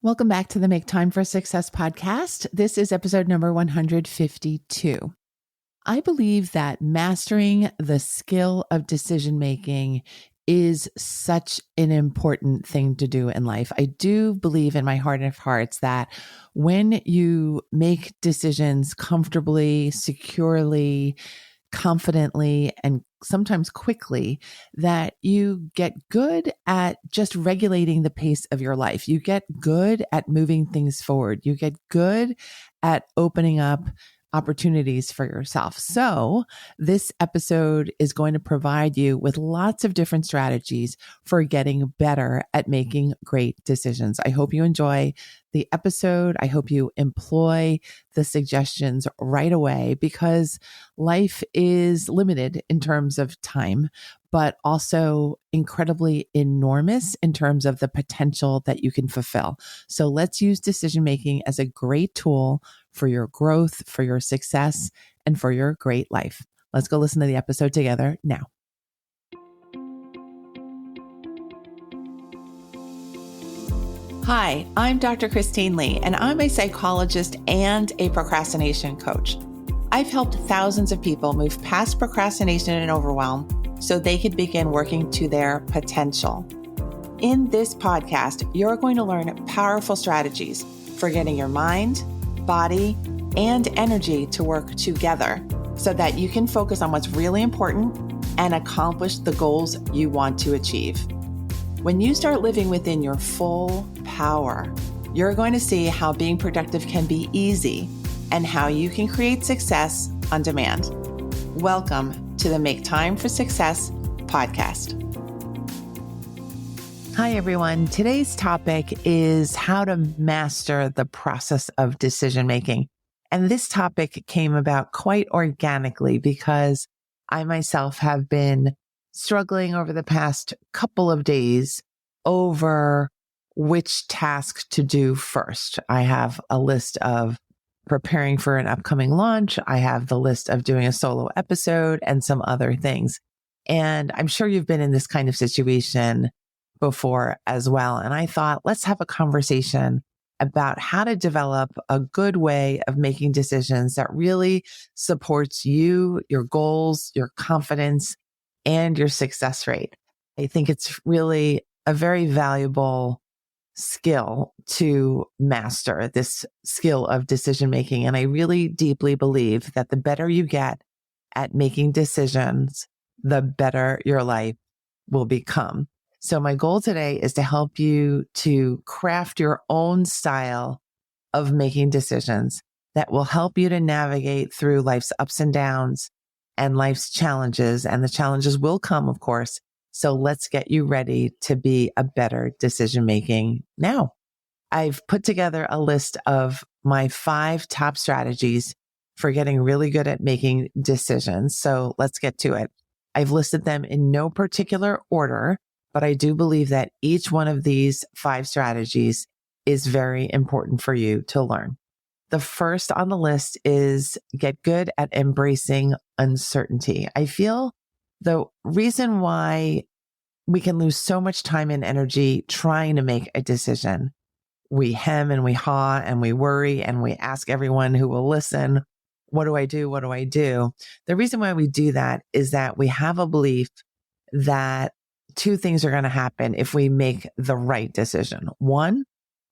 Welcome back to the Make Time for Success podcast. This is episode number 152. I believe that mastering the skill of decision making is such an important thing to do in life. I do believe in my heart of hearts that when you make decisions comfortably, securely, confidently, and sometimes quickly, that you get good at just regulating the pace of your life. You get good at moving things forward. You get good at opening up opportunities for yourself. So this episode is going to provide you with lots of different strategies for getting better at making great decisions. I hope you enjoy the episode. I hope you employ the suggestions right away because life is limited in terms of time, but also incredibly enormous in terms of the potential that you can fulfill. So let's use decision making as a great tool for your growth, for your success, and for your great life. Let's go listen to the episode together now. Hi, I'm Dr. Christine Lee, and I'm a psychologist and a procrastination coach. I've helped thousands of people move past procrastination and overwhelm so they could begin working to their potential. In this podcast, you're going to learn powerful strategies for getting your mind, body, and energy to work together so that you can focus on what's really important and accomplish the goals you want to achieve. When you start living within your full power, you're going to see how being productive can be easy and how you can create success on demand. Welcome to the Make Time for Success podcast. Hi, everyone. Today's topic is how to master the process of decision making. And this topic came about quite organically because I myself have been struggling over the past couple of days over which task to do first. I have a list of preparing for an upcoming launch. I have the list of doing a solo episode and some other things. And I'm sure you've been in this kind of situation before as well. And I thought, let's have a conversation about how to develop a good way of making decisions that really supports you, your goals, your confidence, and your success rate. I think it's really a very valuable skill to master, this skill of decision making. And I really deeply believe that the better you get at making decisions, the better your life will become. So my goal today is to help you to craft your own style of making decisions that will help you to navigate through life's ups and downs and life's challenges. And the challenges will come, of course. So let's get you ready to be a better decision making now. I've put together a list of my 5 top strategies for getting really good at making decisions. So let's get to it. I've listed them in no particular order, but I do believe that each one of these 5 strategies is very important for you to learn. The first on the list is get good at embracing uncertainty. I feel the reason why we can lose so much time and energy trying to make a decision, we hem and we haw and we worry and we ask everyone who will listen, what do I do? What do I do? The reason why we do that is that we have a belief that 2 things are going to happen if we make the right decision. 1,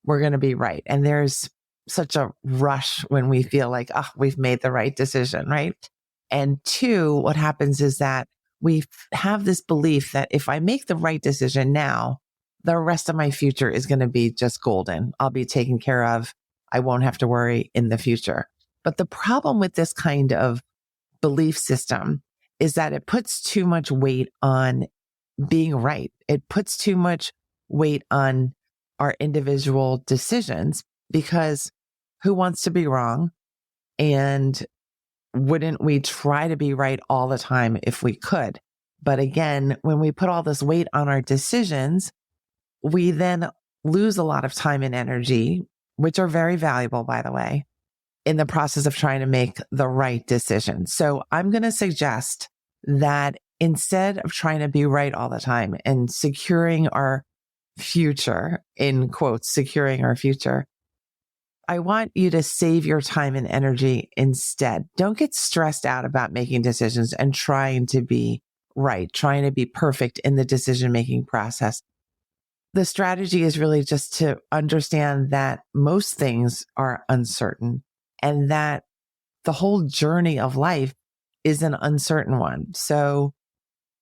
we're going to be right. And there's such a rush when we feel like, oh, we've made the right decision, right? And 2, what happens is that we have this belief that if I make the right decision now, the rest of my future is going to be just golden. I'll be taken care of. I won't have to worry in the future. But the problem with this kind of belief system is that it puts too much weight on being right. It puts too much weight on our individual decisions because who wants to be wrong? And wouldn't we try to be right all the time if we could? But again, when we put all this weight on our decisions, we then lose a lot of time and energy, which are very valuable, by the way, in the process of trying to make the right decision. So I'm going to suggest that instead of trying to be right all the time and securing our future, in quotes, securing our future, I want you to save your time and energy instead. Don't get stressed out about making decisions and trying to be right, trying to be perfect in the decision-making process. The strategy is really just to understand that most things are uncertain and that the whole journey of life is an uncertain one. So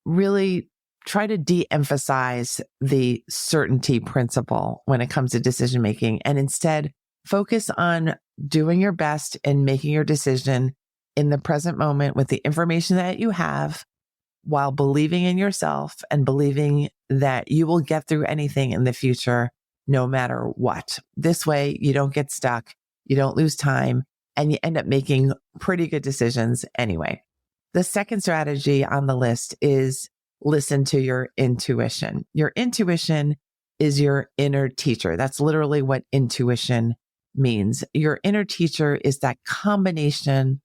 really try to de-emphasize the certainty principle when it comes to decision making and instead focus on doing your best and making your decision in the present moment with the information that you have while believing in yourself and believing that you will get through anything in the future, no matter what. This way, you don't get stuck, you don't lose time, and you end up making pretty good decisions anyway. The second strategy on the list is listen to your intuition. Your intuition is your inner teacher. That's literally what intuition means. Your inner teacher is that combination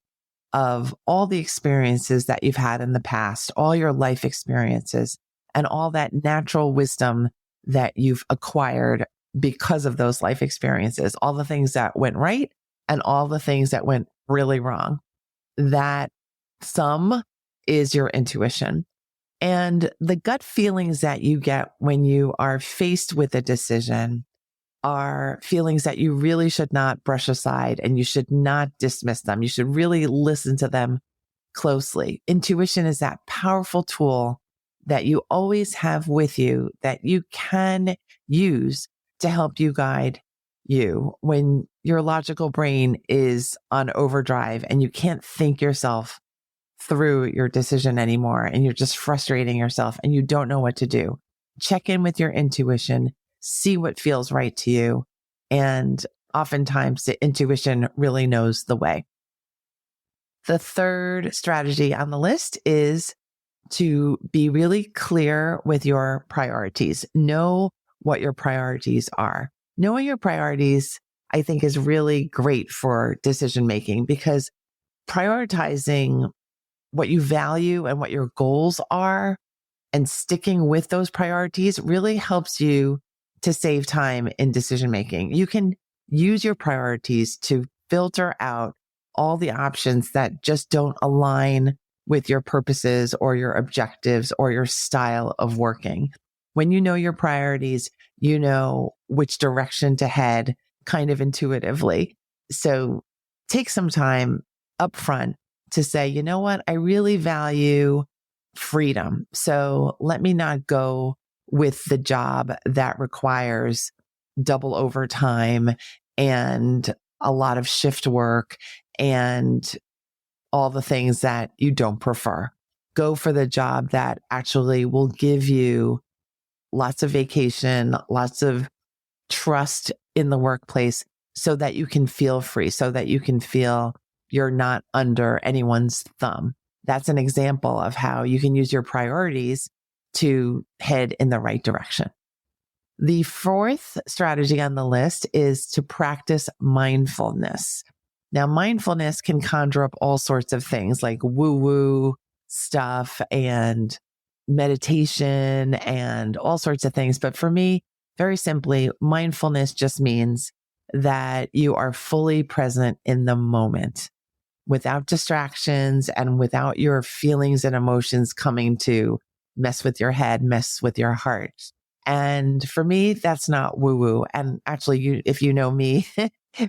of all the experiences that you've had in the past, all your life experiences, and all that natural wisdom that you've acquired because of those life experiences, all the things that went right and all the things that went really wrong. That sum is your intuition. And the gut feelings that you get when you are faced with a decision are feelings that you really should not brush aside and you should not dismiss them. You should really listen to them closely. Intuition is that powerful tool that you always have with you that you can use to help you guide you when your logical brain is on overdrive and you can't think yourself through your decision anymore and you're just frustrating yourself and you don't know what to do. Check in with your intuition, see what feels right to you. And oftentimes the intuition really knows the way. The third strategy on the list is to be really clear with your priorities. Know what your priorities are. Knowing your priorities, I think, is really great for decision making because prioritizing what you value and what your goals are and sticking with those priorities really helps you to save time in decision making. You can use your priorities to filter out all the options that just don't align with your purposes or your objectives or your style of working. When you know your priorities, you know which direction to head kind of intuitively. So take some time upfront to say, you know what, I really value freedom. So let me not go with the job that requires double overtime and a lot of shift work and all the things that you don't prefer. Go for the job that actually will give you lots of vacation, lots of trust in the workplace so that you can feel free, so that you can feel you're not under anyone's thumb. That's an example of how you can use your priorities to head in the right direction. The fourth strategy on the list is to practice mindfulness. Now, mindfulness can conjure up all sorts of things like woo-woo stuff and meditation and all sorts of things. But for me, very simply, mindfulness just means that you are fully present in the moment without distractions and without your feelings and emotions coming to mess with your head, mess with your heart. And for me, that's not woo-woo. And actually, if you know me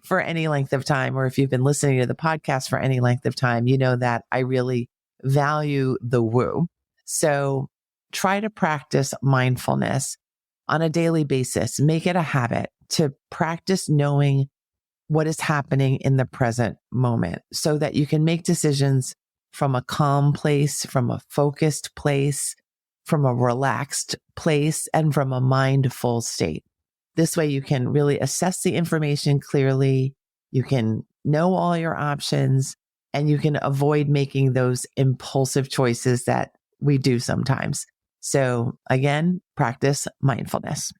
for any length of time, or if you've been listening to the podcast for any length of time, you know that I really value the woo. So try to practice mindfulness on a daily basis. Make it a habit to practice knowing what is happening in the present moment so that you can make decisions from a calm place, from a focused place, from a relaxed place, and from a mindful state. This way you can really assess the information clearly. You can know all your options and you can avoid making those impulsive choices that we do sometimes. So again, practice mindfulness.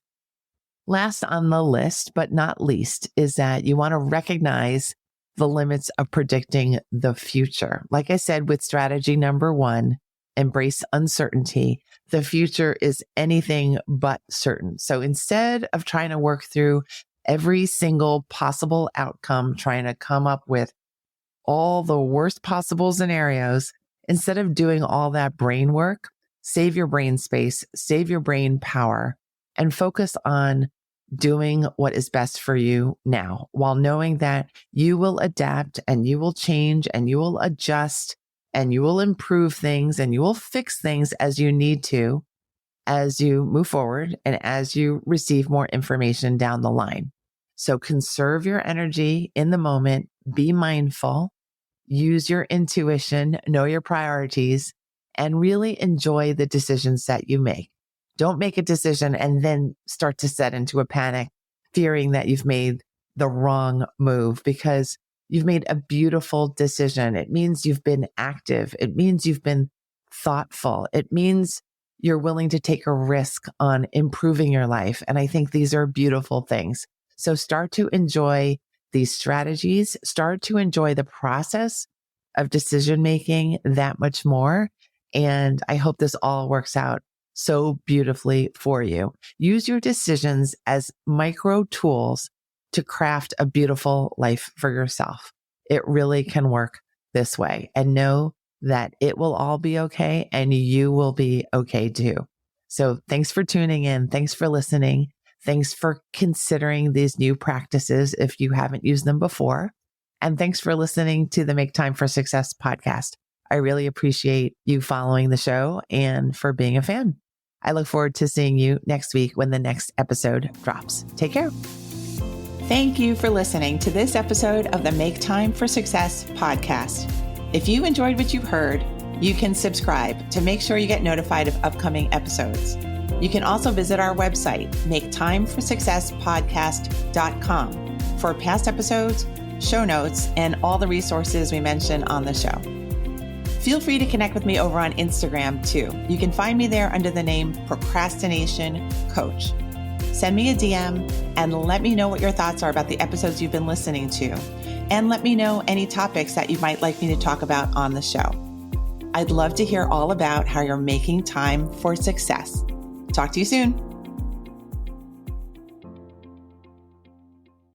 Last on the list, but not least, is that you want to recognize the limits of predicting the future. Like I said, with strategy number one, embrace uncertainty. the future is anything but certain. So instead of trying to work through every single possible outcome, trying to come up with all the worst possible scenarios, instead of doing all that brain work, save your brain space, save your brain power, and focus on doing what is best for you now, while knowing that you will adapt and you will change and you will adjust and you will improve things and you will fix things as you need to, as you move forward and as you receive more information down the line. So conserve your energy in the moment, be mindful, use your intuition, know your priorities, and really enjoy the decisions that you make. Don't make a decision and then start to set into a panic, fearing that you've made the wrong move, because you've made a beautiful decision. It means you've been active. It means you've been thoughtful. It means you're willing to take a risk on improving your life. And I think these are beautiful things. So start to enjoy these strategies, start to enjoy the process of decision making that much more. And I hope this all works out so beautifully for you. Use your decisions as micro tools to craft a beautiful life for yourself. It really can work this way, and know that it will all be okay and you will be okay too. So thanks for tuning in. Thanks for listening. Thanks for considering these new practices if you haven't used them before. And thanks for listening to the Make Time for Success podcast. I really appreciate you following the show and for being a fan. I look forward to seeing you next week when the next episode drops. Take care. Thank you for listening to this episode of the Make Time for Success podcast. If you enjoyed what you've heard, you can subscribe to make sure you get notified of upcoming episodes. You can also visit our website, maketimeforsuccesspodcast.com, for past episodes, show notes, and all the resources we mention on the show. Feel free to connect with me over on Instagram too. You can find me there under the name Procrastination Coach. Send me a DM and let me know what your thoughts are about the episodes you've been listening to. And let me know any topics that you might like me to talk about on the show. I'd love to hear all about how you're making time for success. Talk to you soon.